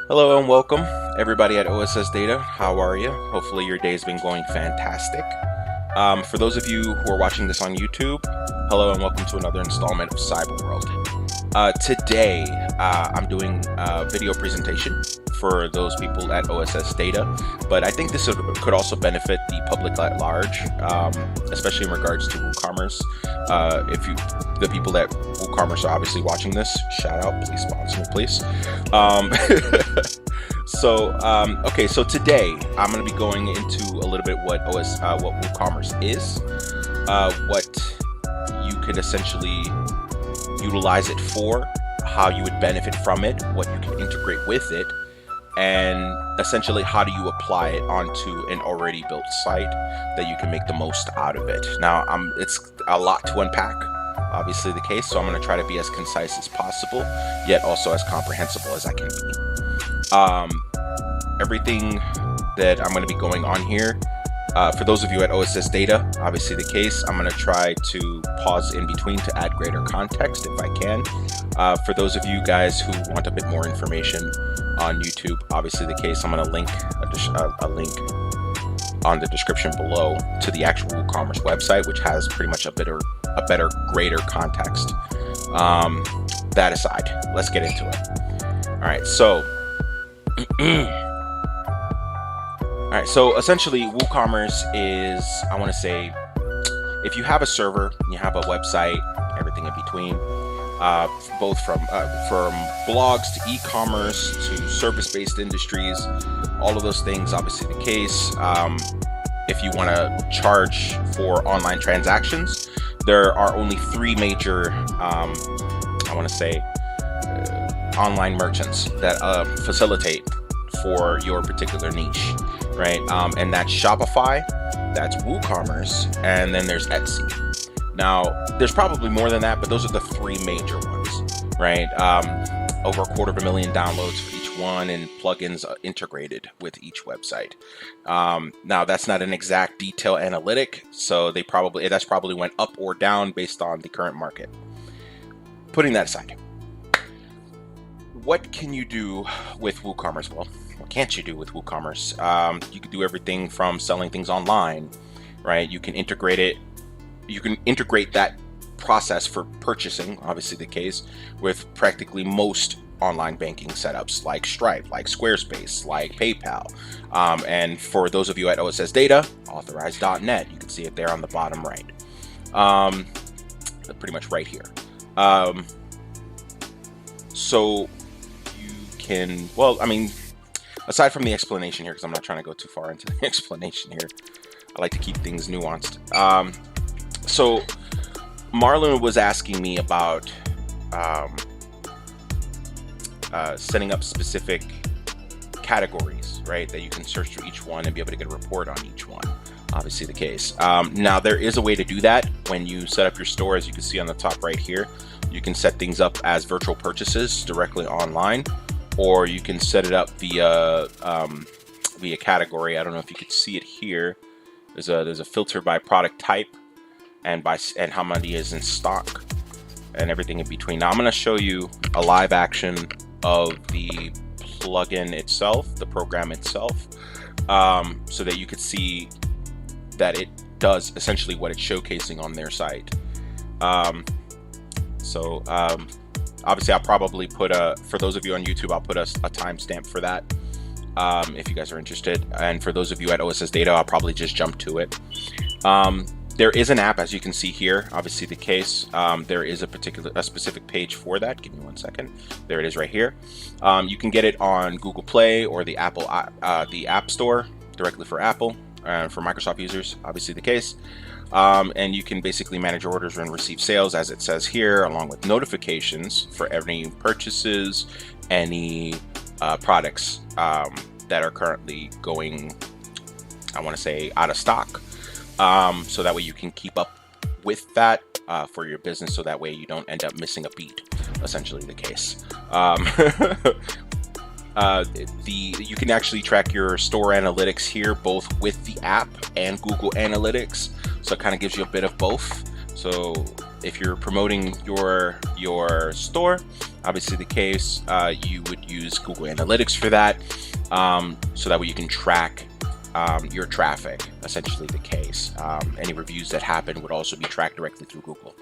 Hello and welcome, everybody at OSS Data. How are you? Hopefully your day has been going fantastic. For those of you who are watching this on YouTube, hello and welcome to another installment of Cyberworld. Today, I'm doing a video presentation for those people at OSS Data, but I think this could also benefit the public at large, especially in regards to WooCommerce. The people that WooCommerce are obviously watching this, shout out, please sponsor me, please. Okay, so today I'm going to be going into a little bit what WooCommerce is, what you could essentially utilize it for, how you would benefit from it, what you can integrate with it, and essentially how do you apply it onto an already built site that you can make the most out of it. Now, it's a lot to unpack, obviously the case, so I'm going to try to be as concise as possible, yet also as comprehensible as I can be. Everything that I'm going to be going on here, for those of you at OSS Data, obviously the case, I'm going to try to pause in between to add greater context if I can. For those of you guys who want a bit more information on YouTube, obviously the case, I'm going to link a link on the description below to the actual WooCommerce website, which has pretty much a better, greater context. That aside, let's get into it. All right, so essentially WooCommerce is, I want to say, if you have a server, you have a website, everything in between, both from blogs to e-commerce to service-based industries, all of those things, obviously the case. If you want to charge for online transactions, there are only three major, I want to say, online merchants that facilitate for your particular niche, right? And that's Shopify, that's WooCommerce, and then there's Etsy. Now, there's probably more than that, but those are the three major ones, right? Over 250,000 downloads for each one, and plugins integrated with each website. Now, that's not an exact detail analytic, so that's probably went up or down based on the current market. Putting that aside, what can you do with WooCommerce? Well, what can't you do with WooCommerce? You can do everything from selling things online, right? You can integrate it. You can integrate that process for purchasing, obviously the case, with practically most online banking setups like Stripe, like Squarespace, like PayPal. And for those of you at OSS Data, authorize.net, you can see it there on the bottom right. Pretty much right here. So you can, well, I mean, aside from the explanation here, because I'm not trying to go too far into the explanation here, I like to keep things nuanced. So Marlon was asking me about setting up specific categories, right, that you can search through each one and be able to get a report on each one. Obviously the case. Now, there is a way to do that when you set up your store. As you can see on the top right here, you can set things up as virtual purchases directly online, or you can set it up via category. I don't know if you could see it here. There's a filter by product type and how many is in stock and everything in between. Now I'm going to show you a live action of the plugin itself, the program itself, so that you could see that it does essentially what it's showcasing on their site. Obviously I'll probably put for those of you on YouTube, I'll put a timestamp for that if you guys are interested. And for those of you at OSS Data, I'll probably just jump to it. There is an app, as you can see here, obviously the case. There is a specific page for that. Give me 1 second. There it is right here. You can get it on Google Play or the App Store directly for Apple, for Microsoft users, obviously the case. And you can basically manage orders and receive sales, as it says here, along with notifications for any purchases, any products that are currently going, I want to say, out of stock. So that way you can keep up with that for your business, so that way you don't end up missing a beat, essentially the case. You can actually track your store analytics here, both with the app and Google Analytics. So it kind of gives you a bit of both. So if you're promoting your store, obviously the case, you would use Google Analytics for that, so that way you can track your traffic, essentially the case. Any reviews that happen would also be tracked directly through Google.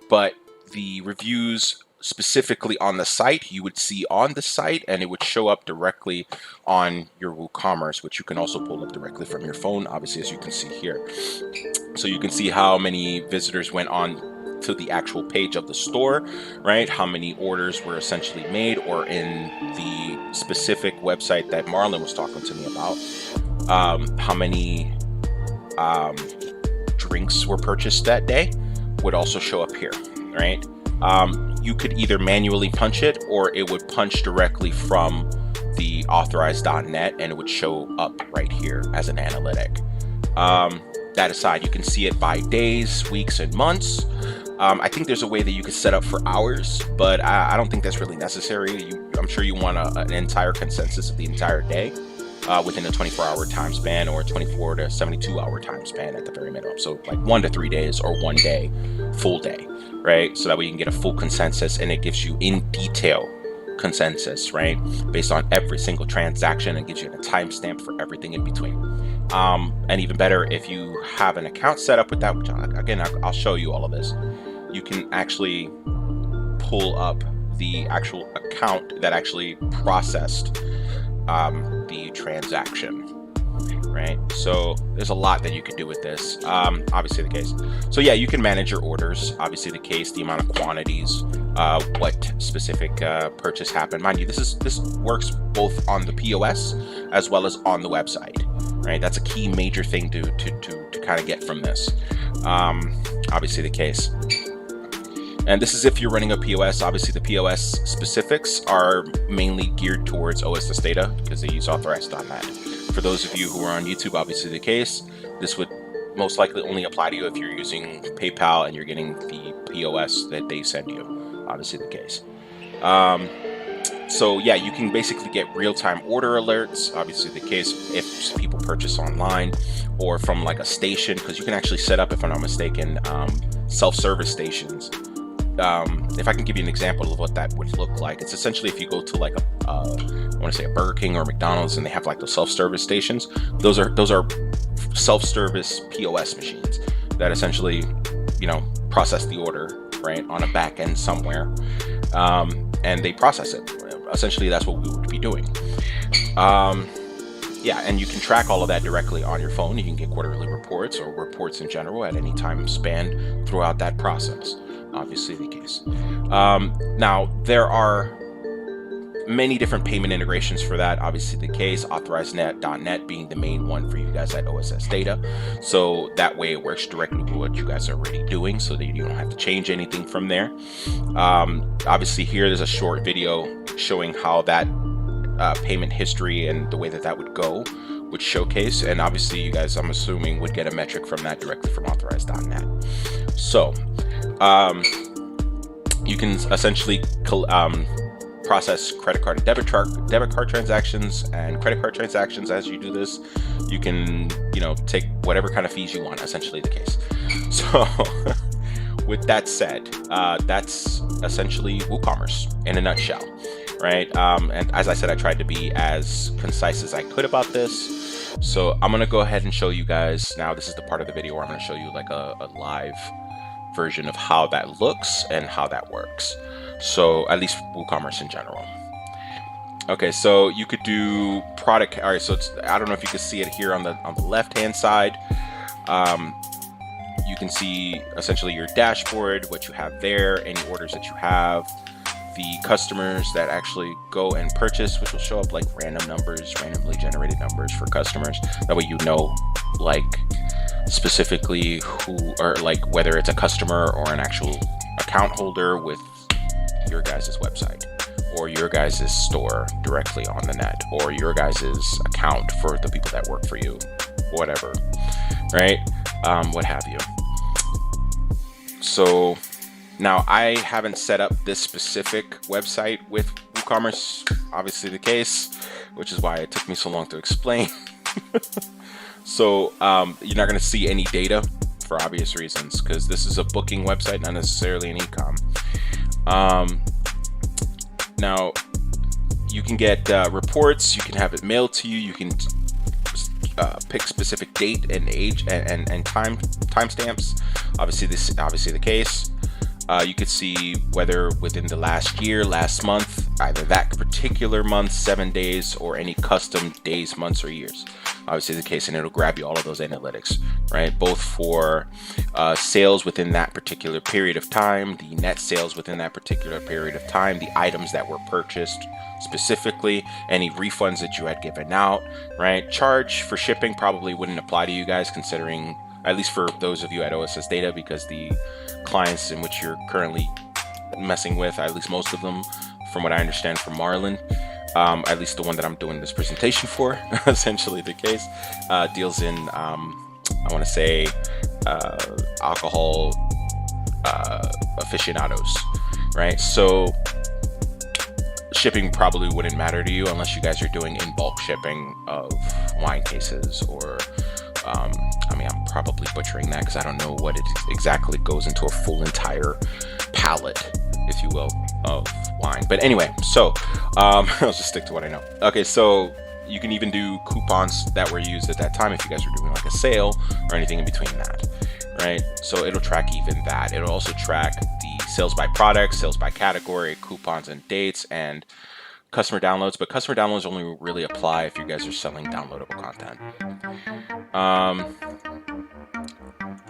But the reviews specifically on the site, you would see on the site, and it would show up directly on your WooCommerce, which you can also pull up directly from your phone, obviously, as you can see here. So you can see how many visitors went on to the actual page of the store, right? How many orders were essentially made, or in the specific website that Marlon was talking to me about, how many drinks were purchased that day would also show up here, right? You could either manually punch it, or it would punch directly from the authorized.net, and it would show up right here as an analytic. That aside, you can see it by days, weeks, and months. I think there's a way that you could set up for hours, but I don't think that's really necessary. I'm sure you want an entire consensus of the entire day within a 24-hour time span, or 24 to 72-hour time span at the very minimum. So like 1 to 3 days, or 1 day, full day, right? So that way you can get a full consensus, and it gives you in detail consensus, right? Based on every single transaction, and gives you a timestamp for everything in between. And even better, if you have an account set up with that, which again, I'll show you all of this, you can actually pull up the actual account that actually processed the transaction, right? So there's a lot that you could do with this, obviously the case. So yeah, you can manage your orders, obviously the case, the amount of quantities, what specific purchase happened. Mind you, this works both on the POS as well as on the website, right? That's a key major thing to kind of get from this, obviously the case. And this is if you're running a POS. Obviously the POS specifics are mainly geared towards OSS data, because they use authorized.net. For those of you who are on YouTube, obviously the case, this would most likely only apply to you if you're using PayPal and you're getting the POS that they send you, obviously the case. So yeah, you can basically get real-time order alerts, obviously the case, if people purchase online or from like a station, because you can actually set up, if I'm not mistaken, self-service stations. If I can give you an example of what that would look like, it's essentially if you go to like I want to say a Burger King or McDonald's, and they have like those self-service stations. Those are self-service POS machines that essentially, process the order, right, on a back end somewhere, and they process it. Essentially, that's what we would be doing. Yeah, and you can track all of that directly on your phone. You can get quarterly reports or reports in general at any time span throughout that process. Obviously the case. Now, there are many different payment integrations for that. Obviously the case, authorized.net being the main one for you guys at OSS Data. So that way it works directly with what you guys are already doing, so that you don't have to change anything from there. Obviously here, there's a short video showing how that payment history and the way that would go would showcase. And obviously you guys, I'm assuming, would get a metric from that directly from authorized.net. So you can essentially process credit card and debit card transactions and credit card transactions. As you do this, you can take whatever kind of fees you want, essentially the case. So with that said, that's essentially WooCommerce in a nutshell, right? And as I said, I tried to be as concise as I could about this. So I'm gonna go ahead and show you guys now. This is the part of the video where I'm gonna show you like a live version of how that looks and how that works. So at least WooCommerce in general. Okay, so you could do product. All right, so I don't know if you can see it here on the left hand side. You can see essentially your dashboard, what you have there, any orders that you have, the customers that actually go and purchase, which will show up like random numbers, randomly generated numbers for customers. That way like specifically who, or like whether it's a customer or an actual account holder with your guys' website, or your guys' store directly on the net, or your guys' account for the people that work for you, whatever, right? What have you. So now I haven't set up this specific website with WooCommerce, obviously the case, which is why it took me so long to explain. So you're not going to see any data for obvious reasons, because this is a booking website, not necessarily an e-com. Now, you can get reports. You can have it mailed to you. You can pick specific date and age and timestamps. Obviously, this is obviously the case. You could see whether within the last year, last month, either that particular month, 7 days, or any custom days, months, or years. Obviously the case, and it'll grab you all of those analytics, right? Both for sales within that particular period of time, the net sales within that particular period of time, the items that were purchased specifically, any refunds that you had given out, right? Charge for shipping probably wouldn't apply to you guys, considering, at least for those of you at OSS Data, because the clients in which you're currently messing with, at least most of them, from what I understand from Marlin, at least the one that I'm doing this presentation for, essentially the case, deals in, I want to say, alcohol aficionados, right? So shipping probably wouldn't matter to you unless you guys are doing in bulk shipping of wine cases, or I mean, I'm probably butchering that because I don't know what it exactly goes into a full entire pallet, if you will, of wine. But anyway, so I'll just stick to what I know. Okay, so you can even do coupons that were used at that time if you guys are doing like a sale or anything in between that, right? So it'll track even that. It'll also track the sales by product, sales by category, coupons and dates, and customer downloads. But customer downloads only really apply if you guys are selling downloadable content.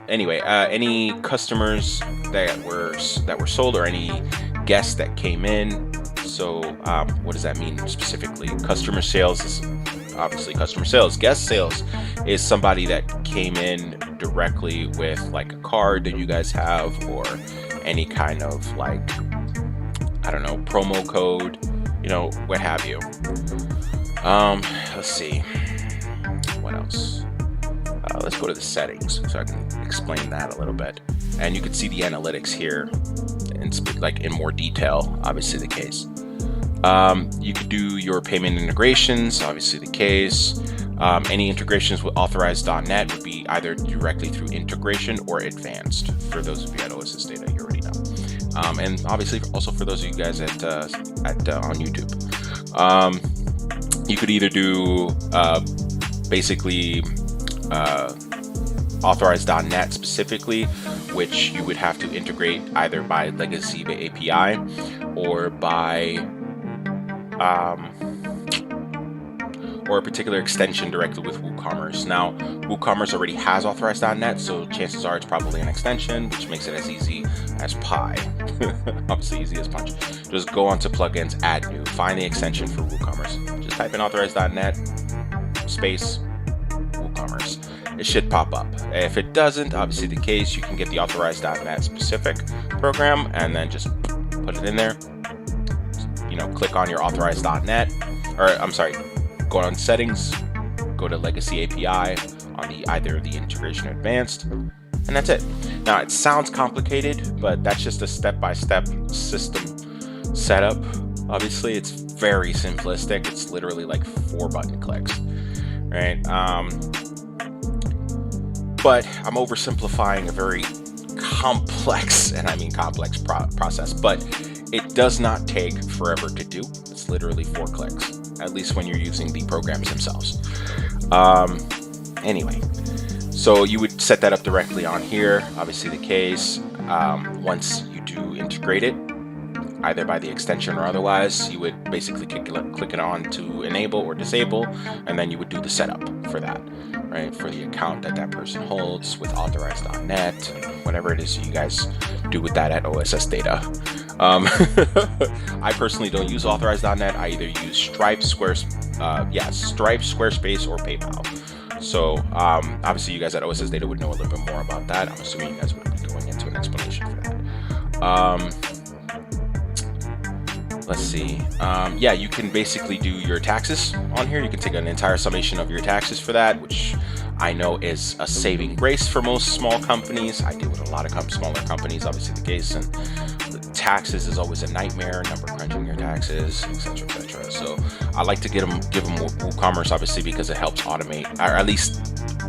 Anyway, any customers that were sold, or any guests that came in. So what does that mean specifically? Customer sales is obviously customer sales. Guest sales is somebody that came in directly with like a card that you guys have, or any kind of like, I don't know, promo code, you know, what have you. Let's see, what else? Let's go to the settings so I can explain that a little bit. And you can see the analytics here and like in more detail, obviously the case. You could do your payment integrations, obviously the case. Any integrations with authorized.net would be either directly through integration or advanced. For those of you at OSS Data, you already know. And obviously also for those of you guys at on YouTube. You could either do basically authorized.net specifically, which you would have to integrate either by legacy API or by or a particular extension directly with WooCommerce. Now, WooCommerce already has authorized.net, so chances are it's probably an extension, which makes it as easy as pie. Obviously easy as punch. Just go onto plugins, add new, find the extension for WooCommerce. Just type in authorized.net space WooCommerce. It should pop up. If it doesn't, obviously the case, you can get the authorized.net specific program and then just put it in there. You know, click on your authorized.net, or I'm sorry, go on settings, go to legacy API on the either the integration or advanced, and that's it. Now it sounds complicated, but that's just a step-by-step system setup. Obviously it's very simplistic. It's literally like 4 button clicks, right? But I'm oversimplifying a very complex, and I mean complex process, but it does not take forever to do. It's literally 4 clicks, at least when you're using the programs themselves. Anyway, so you would set that up directly on here, obviously the case. Once you do integrate it, either by the extension or otherwise, you would basically click it on to enable or disable, and then you would do the setup for that, right? For the account that that person holds with authorized.net, whatever it is you guys do with that at OSS Data. I personally don't use authorized.net. I either use Stripe, Squarespace, or PayPal. So obviously you guys at OSS Data would know a little bit more about that. I'm assuming you guys would be going into an explanation for that. Let's see. Yeah, you can basically do your taxes on here. You can take an entire summation of your taxes for that, which I know is a saving grace for most small companies. I deal with a lot of smaller companies, obviously the case, and the taxes is always a nightmare, number crunching your taxes, etc., etc. So I like to give them WooCommerce, obviously, because it helps automate, or at least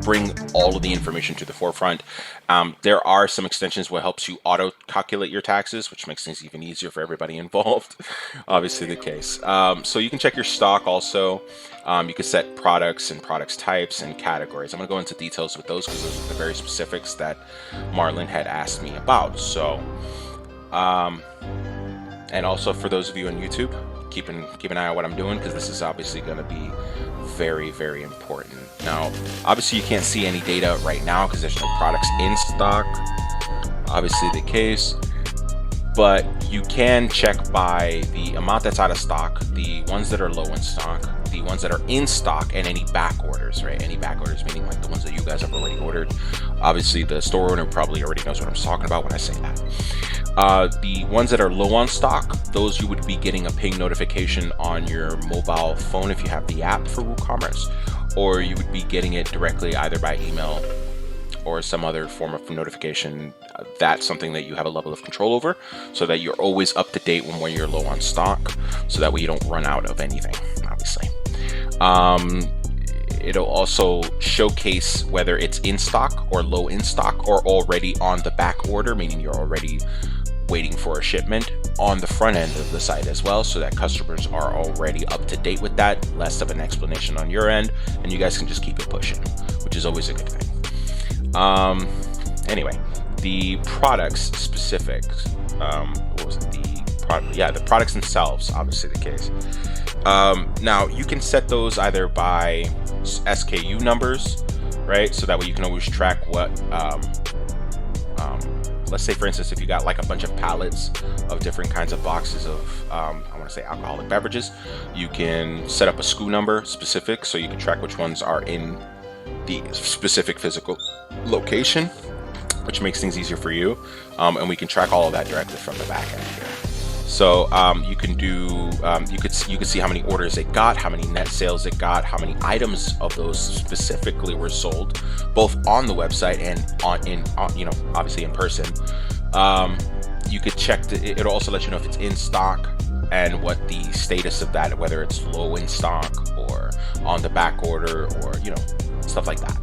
bring all of the information to the forefront. There are some extensions what helps you auto calculate your taxes, which makes things even easier for everybody involved. Obviously the case. So you can check your stock also. You can set products and products types and categories. I'm going to go into details with those because those are the very specifics that Marlon had asked me about. So, and also for those of you on YouTube, keep an eye on what I'm doing, because this is obviously going to be very, very important. Now, obviously you can't see any data right now because there's no products in stock, obviously the case, but you can check by the amount that's out of stock, the ones that are low in stock, the ones that are in stock, and any back orders, right? Any back orders meaning like the ones that you guys have already ordered. Obviously the store owner probably already knows what I'm talking about when I say that. The ones that are low on stock, those you would be getting a ping notification on your mobile phone if you have the app for WooCommerce, or you would be getting it directly either by email or some other form of notification. That's something that you have a level of control over, so that you're always up to date when you're low on stock, so that way you don't run out of anything, obviously. It'll also showcase whether it's in stock or low in stock or already on the back order, meaning you're already waiting for a shipment, on the front end of the site as well, so that customers are already up to date with that. Less of an explanation on your end, and you guys can just keep it pushing, which is always a good thing. Anyway, the products specifics, what was it? The products themselves, obviously the case. Now you can set those either by SKU numbers, right? So that way you can always track what, let's say for instance, if you got like a bunch of pallets of different kinds of boxes of, I want to say alcoholic beverages, you can set up a SKU number specific, so you can track which ones are in the specific physical location, which makes things easier for you. And we can track all of that directly from the back end here. So you can do, you could see how many orders it got, how many net sales it got, how many items of those specifically were sold, both on the website and on obviously in person. You could check, it'll also let you know if it's in stock and what the status of that, whether it's low in stock or on the back order, or stuff like that.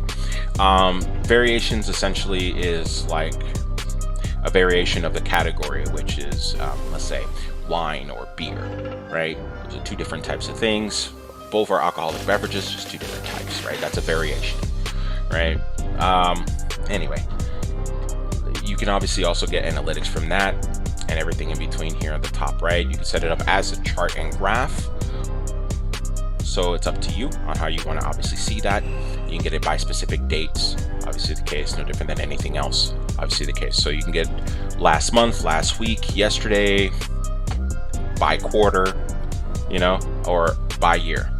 Variations essentially is like a variation of the category, which is let's say wine or beer, right? Those are two different types of things. Both are alcoholic beverages, just two different types, right? That's a variation, right? Anyway, you can obviously also get analytics from that and everything in between here on the top right. You can set it up as a chart and graph, so it's up to you on how you want to obviously see that. You can get it by specific dates, obviously the case, no different than anything else, obviously the case. So you can get last month, last week, yesterday, by quarter, or by year.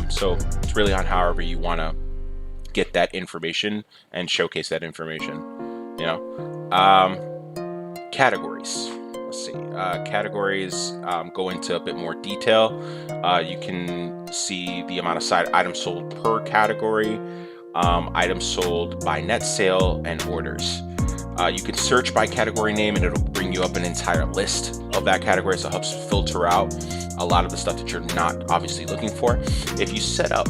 So it's really on however you want to get that information and showcase that information. Categories. Let's see. Categories go into a bit more detail. You can see the amount of items sold per category, items sold by net sale, and orders. You can search by category name and it'll bring you up an entire list of that category, so it helps filter out a lot of the stuff that you're not obviously looking for. If you set up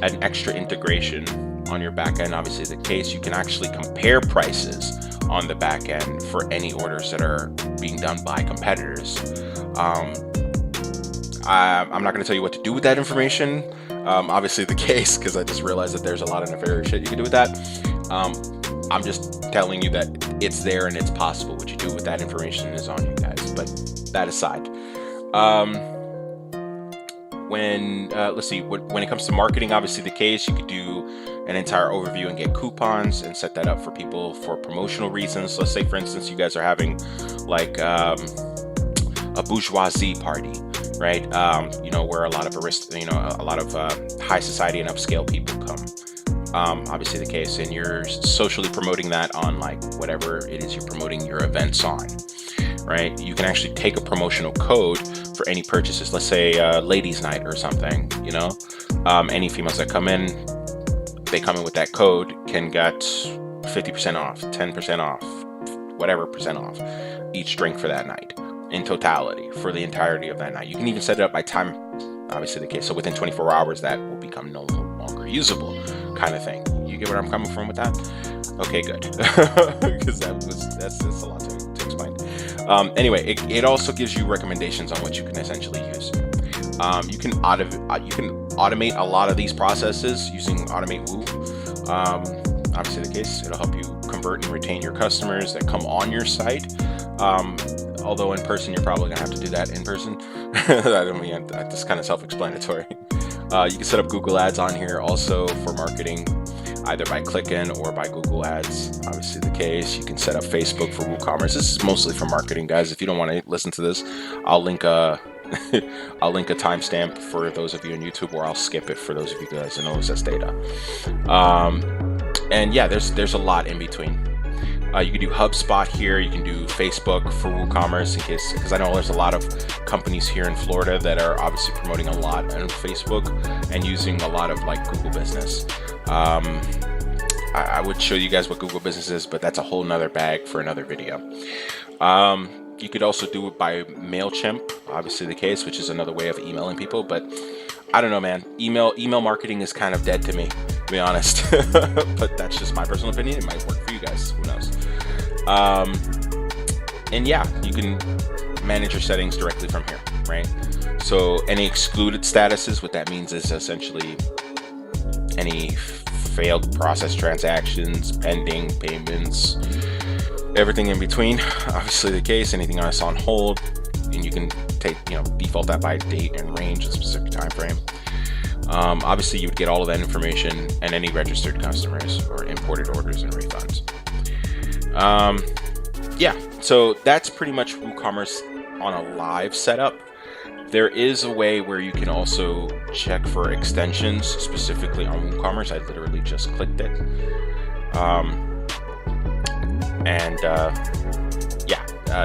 an extra integration on your back end, obviously the case, you can actually compare prices on the back end for any orders that are being done by competitors. I'm not going to tell you what to do with that information, obviously the case, because I just realized that there's a lot of nefarious shit you can do with that. I'm just telling you that it's there and it's possible. What you do with that information is on you guys. But that aside, let's see, when it comes to marketing, obviously the case, you could do an entire overview and get coupons and set that up for people for promotional reasons. Let's say, for instance, you guys are having like a bourgeoisie party, right? Where a lot of high society and upscale people come. Obviously the case, and you're socially promoting that on like whatever it is you're promoting your events on, right? You can actually take a promotional code for any purchases. Let's say ladies night or something, any females that come in, they come in with that code, can get 50% off, 10% off, whatever percent off each drink for that night in totality for the entirety of that night. You can even set it up by time, obviously the case. So within 24 hours, that will become no longer reusable kind of thing. You get where I'm coming from with that? Okay, good. Because that's a lot to explain. Anyway, it also gives you recommendations on what you can essentially use. You can automate a lot of these processes using Automate Woo. Obviously the case, it'll help you convert and retain your customers that come on your site. Although in person, you're probably gonna have to do that in person. That's kind of self-explanatory. You can set up Google Ads on here also for marketing, either by clicking or by Google Ads. Obviously the case. You can set up Facebook for WooCommerce. This is mostly for marketing, guys. If you don't want to listen to this, I'll link a timestamp for those of you on YouTube, or I'll skip it for those of you guys in OSS data. And yeah, there's a lot in between. You can do HubSpot here. You can do Facebook for WooCommerce, in case, because I know there's a lot of companies here in Florida that are obviously promoting a lot on Facebook and using a lot of like Google Business. I would show you guys what Google Business is, but that's a whole nother bag for another video. You could also do it by MailChimp, obviously the case, which is another way of emailing people. But I don't know, man. Email marketing is kind of dead to me, to be honest. But that's just my personal opinion. It might work for you guys. Who knows? And yeah, you can manage your settings directly from here, right? So any excluded statuses, what that means is essentially any failed process transactions, pending payments, everything in between. Obviously the case, anything else on hold, and you can take, default that by date and range, a specific time frame. Obviously you would get all of that information and any registered customers or imported orders and refunds. Yeah, so that's pretty much WooCommerce on a live setup. There is a way where you can also check for extensions specifically on WooCommerce. I literally just clicked it.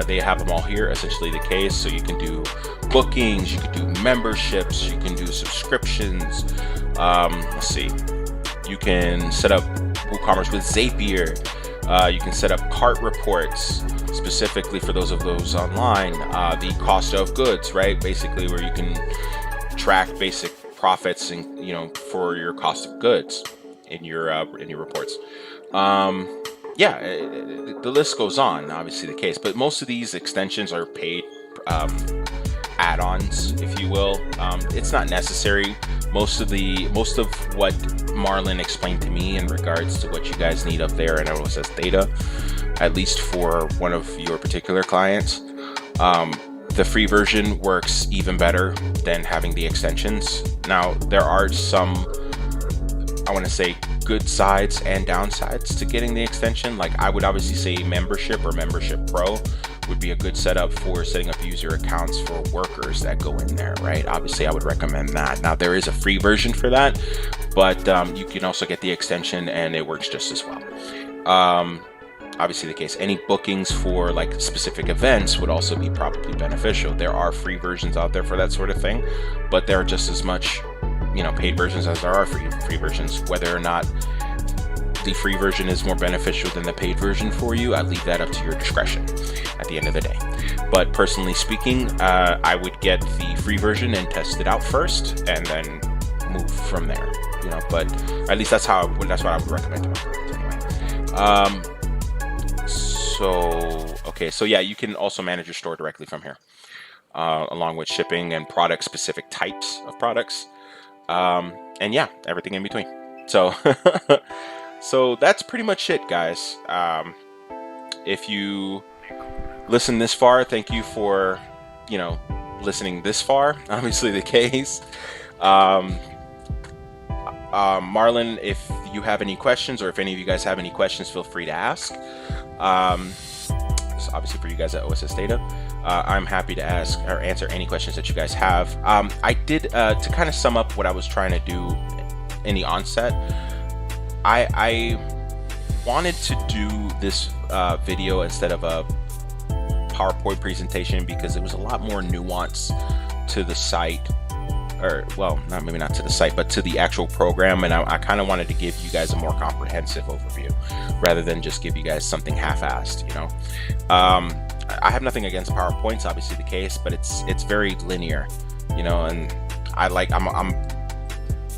They have them all here, essentially the case. So you can do bookings, you can do memberships, you can do subscriptions. Let's see. You can set up WooCommerce with Zapier. You can set up cart reports specifically for those online. The cost of goods, right? Basically, where you can track basic profits and for your cost of goods in your reports. Yeah, the list goes on. Obviously, the case, but most of these extensions are paid add-ons, if you will. It's not necessary. Most of what Marlon explained to me in regards to what you guys need up there in OSS data, at least for one of your particular clients, the free version works even better than having the extensions. Now, there are some, I want to say, good sides and downsides to getting the extension. Like, I would obviously say Membership or Membership Pro would be a good setup for setting up user accounts for workers that go in there, right? Obviously, I would recommend that. Now, there is a free version for that, but you can also get the extension and it works just as well. Obviously, the case, any bookings for like specific events would also be probably beneficial. There are free versions out there for that sort of thing, but there are just as much paid versions as there are free versions. Whether or not the free version is more beneficial than the paid version for you, I leave that up to your discretion at the end of the day. But personally speaking, I would get the free version and test it out first and then move from there, but at least that's what I would recommend to my clients anyway. So yeah, you can also manage your store directly from here, along with shipping and specific types of products. And yeah, everything in between. So, so that's pretty much it, guys. If you listen this far, thank you for, listening this far. Obviously the case. Marlon, if you have any questions, or if any of you guys have any questions, feel free to ask. So obviously for you guys at OSS Data, I'm happy to ask or answer any questions that you guys have. I did, to kind of sum up what I was trying to do in the onset, I wanted to do this video instead of a PowerPoint presentation because it was a lot more nuance to the site, or well, maybe not to the site, but to the actual program. And I kind of wanted to give you guys a more comprehensive overview rather than just give you guys something half-assed, I have nothing against PowerPoints, obviously the case, but it's very linear, and I'm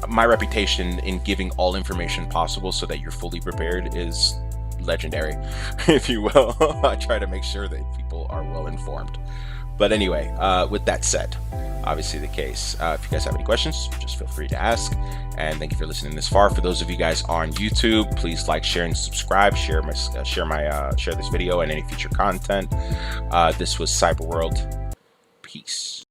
my reputation in giving all information possible so that you're fully prepared is legendary, if you will. I try to make sure that people are well informed. But anyway, with that said, obviously the case. If you guys have any questions, just feel free to ask. And thank you for listening this far. For those of you guys on YouTube, please like, share, and subscribe. Share this video and any future content. This was Cyberworld. Peace.